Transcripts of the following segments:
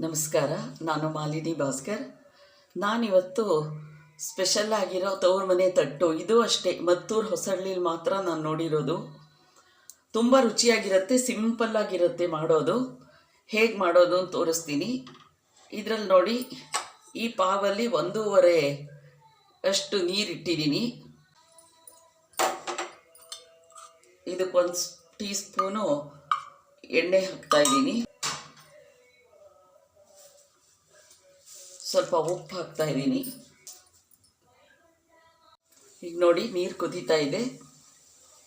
ನಮಸ್ಕಾರ. ನಾನು ಮಾಲಿನಿ ಭಾಸ್ಕರ್. ನಾನಿವತ್ತು ಸ್ಪೆಷಲ್ ಆಗಿರೋ ತವ್ರ ಮನೆ ತಟ್ಟು, ಇದು ಅಷ್ಟೇ ಮತ್ತೂರು ಹೊಸಳ್ಳಿಲಿ ಮಾತ್ರ ನಾನು ನೋಡಿರೋದು. ತುಂಬ ರುಚಿಯಾಗಿರುತ್ತೆ, ಸಿಂಪಲ್ಲಾಗಿರುತ್ತೆ ಮಾಡೋದು. ಹೇಗೆ ಮಾಡೋದು ಅಂತ ತೋರಿಸ್ತೀನಿ. ಇದರಲ್ಲಿ ನೋಡಿ, ಈ ಪಾವಲ್ಲಿ 1.5 ಅಷ್ಟು ನೀರಿಟ್ಟಿದ್ದೀನಿ. ಇದಕ್ಕೊಂದು ಟೀ ಸ್ಪೂನು ಎಣ್ಣೆ ಹಾಕ್ತಾಯಿದ್ದೀನಿ. ಸ್ವಲ್ಪ ಉಪ್ಪು ಹಾಕ್ತಾ ಇದ್ದೀನಿ. ಈಗ ನೋಡಿ, ನೀರು ಕುದೀತಾ ಇದೆ.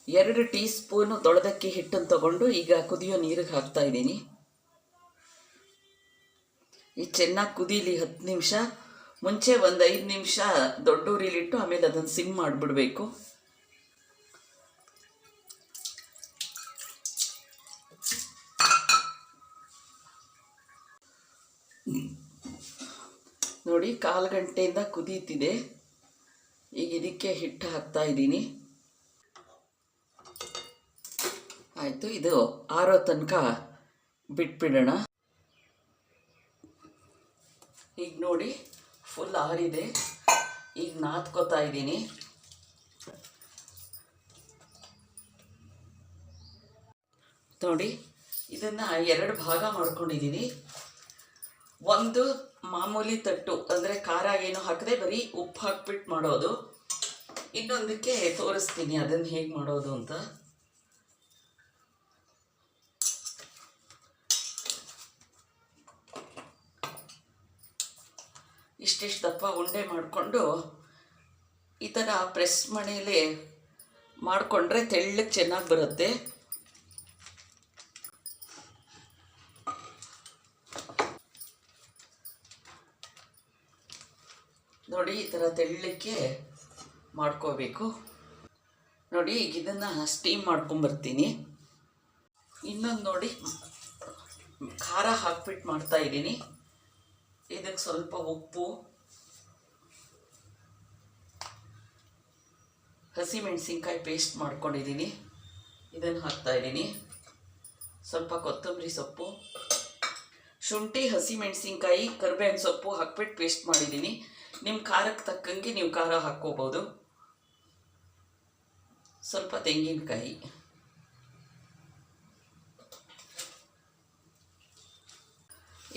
2 ಟೀ ಸ್ಪೂನು ತೊಳೆದಕ್ಕಿ ಹಿಟ್ಟನ್ನು ತಗೊಂಡು ಈಗ ಕುದಿಯೋ ನೀರಿಗೆ ಹಾಕ್ತಾ ಇದ್ದೀನಿ. ಇದು ಚೆನ್ನಾಗಿ ಕುದೀಲಿ 10 ನಿಮಿಷ. ಮುಂಚೆ ಒಂದು 5 ನಿಮಿಷ ದೊಡ್ಡ ಉರಿಲಿಟ್ಟು ಆಮೇಲೆ ಅದನ್ನು ಸಿಮ್ ಮಾಡಿಬಿಡ್ಬೇಕು. ನೋಡಿ, 1/4 ಗಂಟೆಯಿಂದ ಕುದೀತಿದೆ. ಈಗ ಇದಕ್ಕೆ ಹಿಟ್ಟು ಹಾಕ್ತಾ ಇದ್ದೀನಿ. ಆಯಿತು, ಇದು ಆರೋ ತನಕ ಬಿಟ್ಬಿಡೋಣ. ಈಗ ನೋಡಿ, ಫುಲ್ ಆರಿದೆ. ಈಗ ನಾದ್ಕೋತಾ ಇದ್ದೀನಿ. ನೋಡಿ, ಇದನ್ನು 2 ಭಾಗ ಮಾಡ್ಕೊಂಡಿದ್ದೀನಿ. ಒಂದು ಮಾಮೂಲಿ ತಟ್ಟು, ಅಂದರೆ ಖಾರ ಏನು ಹಾಕದೆ ಬರೀ ಉಪ್ಪು ಹಾಕ್ಬಿಟ್ಟು ಮಾಡೋದು. ಇನ್ನೊಂದಕ್ಕೆ ತೋರಿಸ್ತೀನಿ ಅದನ್ನು ಹೇಗೆ ಮಾಡೋದು ಅಂತ. ಇಷ್ಟಿಷ್ಟು ದಪ್ಪ ಉಂಡೆ ಮಾಡಿಕೊಂಡು ಈ ಥರ ಪ್ರೆಸ್ ಮಣೆಯಲ್ಲಿ ಮಾಡಿಕೊಂಡ್ರೆ ತೆಳ್ಳಗೆ ಚೆನ್ನಾಗಿ ಬರುತ್ತೆ. ನೋಡಿ, ಈ ಥರ ತೆಳ್ಳಕ್ಕೆ ಮಾಡ್ಕೋಬೇಕು. ನೋಡಿ, ಈಗ ಇದನ್ನು ಸ್ಟೀಮ್ ಮಾಡ್ಕೊಂಬರ್ತೀನಿ. ಇನ್ನೊಂದು ನೋಡಿ, ಖಾರ ಹಾಕ್ಬಿಟ್ಟು ಮಾಡ್ತಾಯಿದ್ದೀನಿ. ಇದಕ್ಕೆ ಸ್ವಲ್ಪ ಉಪ್ಪು, ಹಸಿಮೆಣಸಿನ್ಕಾಯಿ ಪೇಸ್ಟ್ ಮಾಡ್ಕೊಂಡಿದ್ದೀನಿ, ಇದನ್ನು ಹಾಕ್ತಾಯಿದ್ದೀನಿ. ಸ್ವಲ್ಪ ಕೊತ್ತಂಬರಿ ಸೊಪ್ಪು, ಶುಂಠಿ, ಹಸಿಮೆಣಸಿನ್ಕಾಯಿ, ಕರಿಬೇವಿನ ಸೊಪ್ಪು ಹಾಕ್ಬಿಟ್ಟು ಪೇಸ್ಟ್ ಮಾಡಿದ್ದೀನಿ. ನಿಮ್ಮ ಖಾರಕ್ಕೆ ತಕ್ಕಂಗೆ ನೀವು ಖಾರ ಹಾಕ್ಕೋಬೋದು. ಸ್ವಲ್ಪ ತೆಂಗಿನಕಾಯಿ,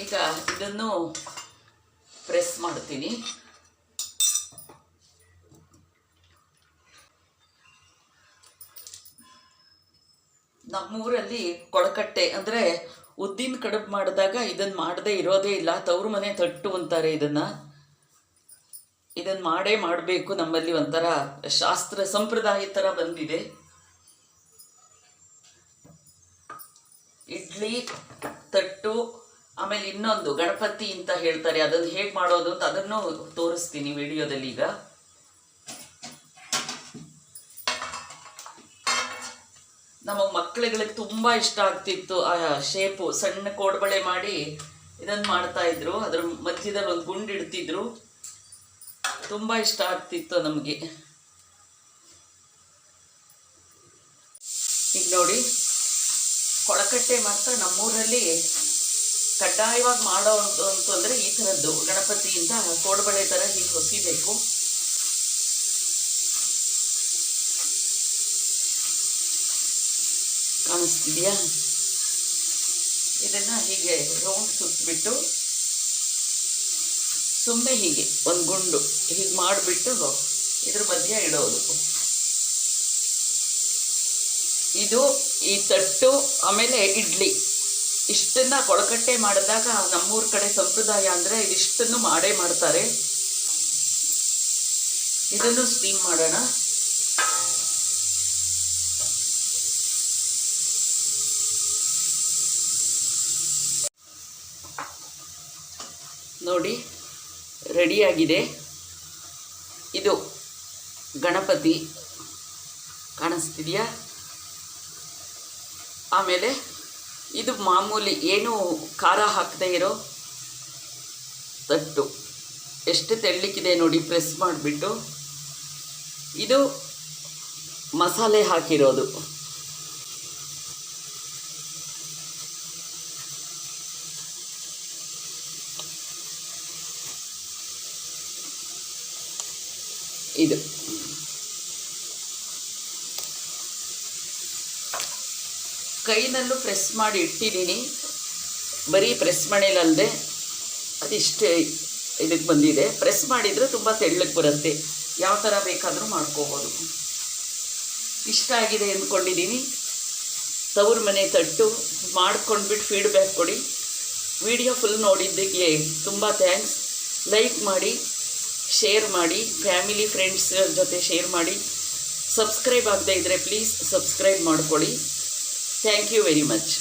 ಈಗ ಇದನ್ನು ಪ್ರೆಸ್ ಮಾಡ್ತೀನಿ. ನಮ್ಮೂರಲ್ಲಿ ಕೊಳಕಟ್ಟೆ ಅಂದರೆ ಉದ್ದಿನ ಕಡುಬು ಮಾಡಿದಾಗ ಇದನ್ನು ಮಾಡದೇ ಇರೋದೇ ಇಲ್ಲ. ತವ್ರ ಮನೆ ತಟ್ಟು ಅಂತಾರೆ ಇದನ್ನು ಮಾಡಬೇಕು. ನಮ್ಮಲ್ಲಿ ಒಂಥರ ಶಾಸ್ತ್ರ ಸಂಪ್ರದಾಯ ಥರ ಬಂದಿದೆ. ಇಡ್ಲಿ ತಟ್ಟು, ಆಮೇಲೆ ಇನ್ನೊಂದು ಗಣಪತಿ ಅಂತ ಹೇಳ್ತಾರೆ, ಅದನ್ನು ಹೇಗೆ ಮಾಡೋದು ಅಂತ ಅದನ್ನು ತೋರಿಸ್ತೀನಿ ವಿಡಿಯೋದಲ್ಲಿ. ಈಗ ನಮ್ಮ ಮಕ್ಕಳುಗಳಿಗೆ ತುಂಬ ಇಷ್ಟ ಆಗ್ತಿತ್ತು ಆ ಶೇಪು. ಸಣ್ಣ ಕೋಡ್ಬಳೆ ಮಾಡಿ ಇದನ್ನು ಮಾಡ್ತಾಯಿದ್ರು. ಅದ್ರ ಮಧ್ಯದಲ್ಲಿ ಒಂದು ಗುಂಡು ಇಡ್ತಿದ್ರು. ತುಂಬ ಇಷ್ಟ ಆಗ್ತಿತ್ತು ನಮಗೆ. ಈಗ ನೋಡಿ, ಕೊಳಕಟ್ಟೆ ಮಾತ್ರ ನಮ್ಮೂರಲ್ಲಿ ಕಡ್ಡಾಯವಾಗಿ ಮಾಡೋ ಅಂತಂದರೆ ಈ ಥರದ್ದು ಗಣಪತಿಯಿಂದ ಕೋಡ್ಬಳೆ ಥರ ಹೀಗೆ ಹೊಸಿಬೇಕು. ಕಾಣಿಸ್ತಿದೆಯಾ? ಇದನ್ನು ಹೀಗೆ ರೌಂಡ್ ಸುತ್ತಬಿಟ್ಟು ಸುಮ್ಮನೆ ಹೀಗೆ ಒಂದು ಗುಂಡು ಹೀಗೆ ಮಾಡಿಬಿಟ್ಟು ಇದ್ರ ಮಧ್ಯೆ ಇಡೋದು. ಇದು ಈ ತಟ್ಟು, ಆಮೇಲೆ ಇಡ್ಲಿ, ಇಷ್ಟನ್ನು ಕೊಳಕಟ್ಟೆ ಮಾಡಿದಾಗ ನಮ್ಮೂರ ಕಡೆ ಸಂಪ್ರದಾಯ ಅಂದರೆ ಇದಿಷ್ಟನ್ನು ಮಾಡೇ ಮಾಡ್ತಾರೆ. ಇದನ್ನು ಸ್ಟೀಮ್ ಮಾಡೋಣ. ನೋಡಿ, ರೆಡಿಯಾಗಿದೆ. ಇದು ಗಣಪತಿ ಕಾಣಿಸ್ತಿದೆಯಾ? ಆಮೇಲೆ ಇದು ಮಾಮೂಲಿ ಏನು ಖಾರ ಹಾಕದೇ ಇರೋ ತಟ್ಟು. ಎಷ್ಟು ತೆಳ್ಳಕ್ಕಿದೆ ನೋಡಿ, ಪ್ರೆಸ್ ಮಾಡಿಬಿಟ್ಟು. ಇದು ಮಸಾಲೆ ಹಾಕಿರೋದು. ಇದು ಕೈನಲ್ಲೂ ಪ್ರೆಸ್ ಮಾಡಿ ಇಟ್ಟಿದ್ದೀನಿ. ಬರೀ ಪ್ರೆಸ್ ಮಾಡಿಲ್ಲದೆ ಅದಿಷ್ಟೇ ಇದಕ್ಕೆ ಬಂದಿದೆ. ಪ್ರೆಸ್ ಮಾಡಿದರೆ ತುಂಬ ತೆಳ್ಳಗೆ ಬರುತ್ತೆ. ಯಾವ ಥರ ಬೇಕಾದರೂ ಮಾಡ್ಕೋಬೋದು. ಇಷ್ಟ ಆಗಿದೆ ಅಂದ್ಕೊಂಡಿದ್ದೀನಿ. ತವ್ರ ಮನೆ ತಟ್ಟು ಮಾಡ್ಕೊಂಡ್ಬಿಟ್ಟು ಫೀಡ್ಬ್ಯಾಕ್ ಕೊಡಿ. ವಿಡಿಯೋ ಫುಲ್ ನೋಡಿದ್ದಕ್ಕೆ ತುಂಬ ಥ್ಯಾಂಕ್ಸ್. ಲೈಕ್ ಮಾಡಿ, ಶೇರ್ ಮಾಡಿ, ಫ್ಯಾಮಿಲಿ ಫ್ರೆಂಡ್ಸ್ ಜೊತೆ ಶೇರ್ ಮಾಡಿ. ಸಬ್ಸ್ಕ್ರೈಬ್ ಆಗದೇ ಇದ್ದರೆ ಪ್ಲೀಸ್ ಸಬ್ಸ್ಕ್ರೈಬ್ ಮಾಡ್ಕೊಳ್ಳಿ. Thank you very much.